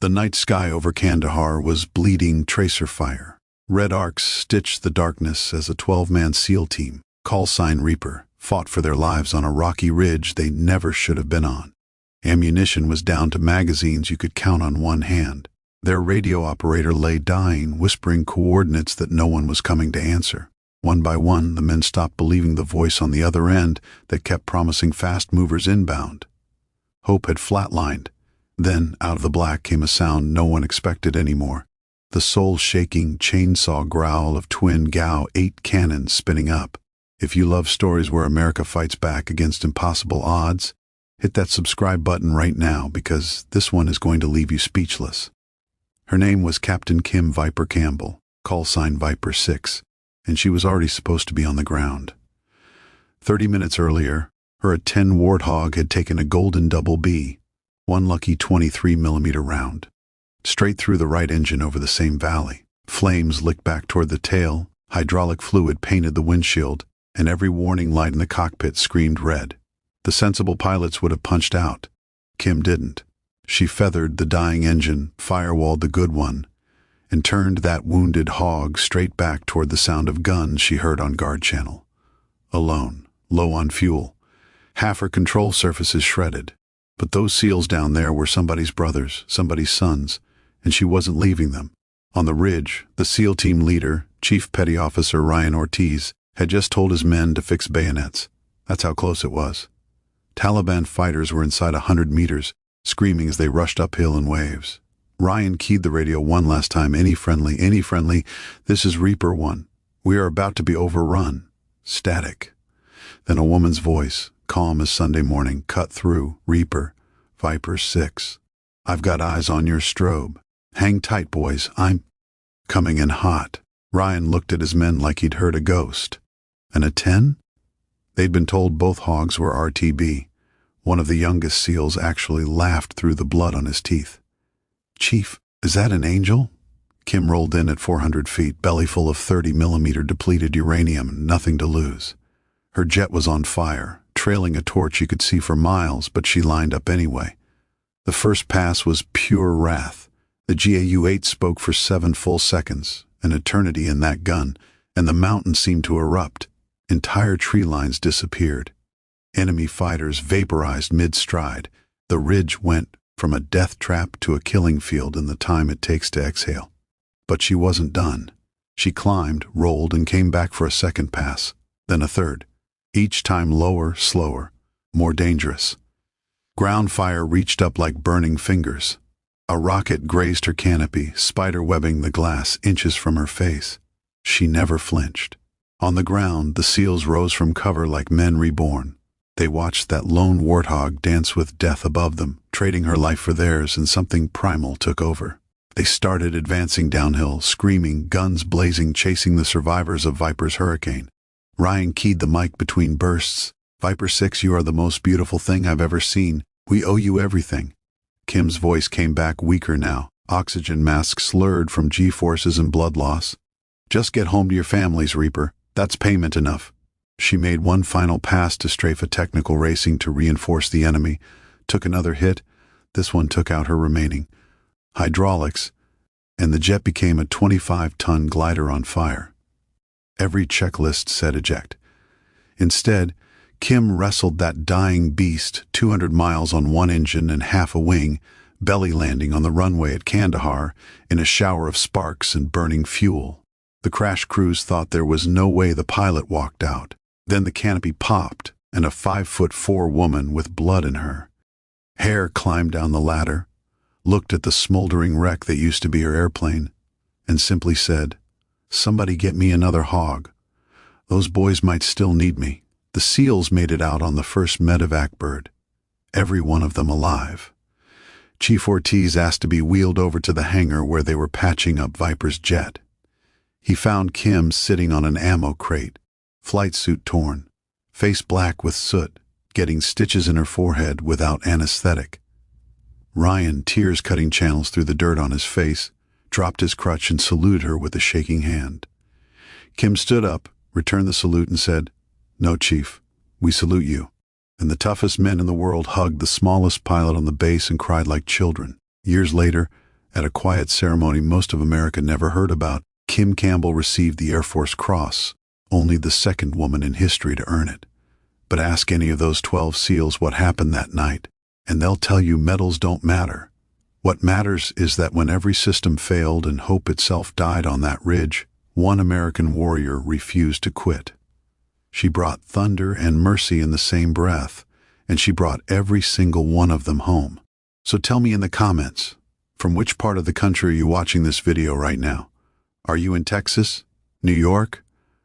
The night sky over Kandahar was bleeding tracer fire. Red arcs stitched the darkness as a 12-man SEAL team, call sign Reaper, fought for their lives on a rocky ridge they never should have been on. Ammunition was down to magazines you could count on one hand. Their radio operator lay dying, whispering coordinates that no one was coming to answer. One by one, the men stopped believing the voice on the other end that kept promising fast movers inbound. Hope had flatlined. Then, out of the black, came a sound no one expected anymore. The soul-shaking chainsaw growl of twin GAU-8 cannons spinning up. If you love stories where America fights back against impossible odds, hit that subscribe button right now, because this one is going to leave you speechless. Her name was Captain Kim Viper Campbell, call sign Viper 6, and she was already supposed to be on the ground. 30 minutes earlier, her A-10 Warthog had taken a golden double B, one lucky 23mm round, straight through the right engine over the same valley. Flames licked back toward the tail, hydraulic fluid painted the windshield, and every warning light in the cockpit screamed red. The sensible pilots would have punched out. Kim didn't. She feathered the dying engine, firewalled the good one, and turned that wounded hog straight back toward the sound of guns she heard on guard channel. Alone, low on fuel, half her control surfaces shredded. But those SEALs down there were somebody's brothers, somebody's sons, and she wasn't leaving them. On the ridge, the SEAL team leader, Chief Petty Officer Ryan Ortiz, had just told his men to fix bayonets. That's how close it was. Taliban fighters were inside 100 meters, screaming as they rushed uphill in waves. Ryan keyed the radio one last time. Any friendly, this is Reaper 1. We are about to be overrun. Static. Then a woman's voice, calm as Sunday morning, cut through. Reaper, Viper 6. I've got eyes on your strobe. Hang tight, boys. I'm coming in hot. Ryan looked at his men like he'd heard a ghost. An A-10? They'd been told both hogs were RTB. One of the youngest SEALs actually laughed through the blood on his teeth. Chief, is that an Angel? Kim rolled in at 400 feet, belly full of 30mm depleted uranium, nothing to lose. Her jet was on fire, trailing a torch you could see for miles, but she lined up anyway. The first pass was pure wrath. The GAU-8 spoke for 7 full seconds, an eternity in that gun, and the mountain seemed to erupt. Entire tree lines disappeared. Enemy fighters vaporized mid-stride. The ridge went from a death trap to a killing field in the time it takes to exhale. But she wasn't done. She climbed, rolled, and came back for a second pass, then a third. Each time lower, slower, more dangerous. Ground fire reached up like burning fingers. A rocket grazed her canopy, spider-webbing the glass inches from her face. She never flinched. On the ground, the SEALs rose from cover like men reborn. They watched that lone warthog dance with death above them, trading her life for theirs, and something primal took over. They started advancing downhill, screaming, guns blazing, chasing the survivors of Viper's hurricane. Ryan keyed the mic between bursts. Viper 6, you are the most beautiful thing I've ever seen. We owe you everything. Kim's voice came back weaker now, oxygen masks slurred from G-forces and blood loss. Just get home to your families, Reaper. That's payment enough. She made one final pass to strafe a technical racing to reinforce the enemy, took another hit. This one took out her remaining hydraulics, and the jet became a 25-ton glider on fire. Every checklist said eject. Instead, Kim wrestled that dying beast 200 miles on one engine and half a wing, belly landing on the runway at Kandahar in a shower of sparks and burning fuel. The crash crews thought there was no way the pilot walked out. Then the canopy popped, and a 5'4" woman with blood in her hair climbed down the ladder, looked at the smoldering wreck that used to be her airplane, and simply said, "Somebody get me another hog. Those boys might still need me." The SEALs made it out on the first medevac bird, every one of them alive. Chief Ortiz asked to be wheeled over to the hangar where they were patching up Viper's jet. He found Kim sitting on an ammo crate, flight suit torn, face black with soot, getting stitches in her forehead without anesthetic. Ryan, tears cutting channels through the dirt on his face, dropped his crutch and saluted her with a shaking hand. Kim stood up, returned the salute, and said, "No, Chief, we salute you." And the toughest men in the world hugged the smallest pilot on the base and cried like children. Years later, At a quiet ceremony most of America never heard about, Kim Campbell received the Air Force Cross, only the second woman in history to earn it. But ask any of those 12 SEALs what happened that night, and they'll tell you medals don't matter. What matters is that when every system failed and hope itself died on that ridge, one American warrior refused to quit. She brought thunder and mercy in the same breath, and she brought every single one of them home. So tell me in the comments, from which part of the country are you watching this video right now? Are you in Texas? New York?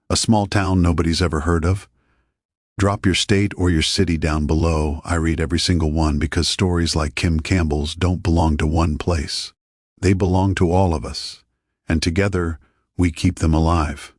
A small town nobody's ever heard of? Drop your state or your city down below. I read every single one because stories like Kim Campbell's don't belong to one place. They belong to all of us, and together we keep them alive.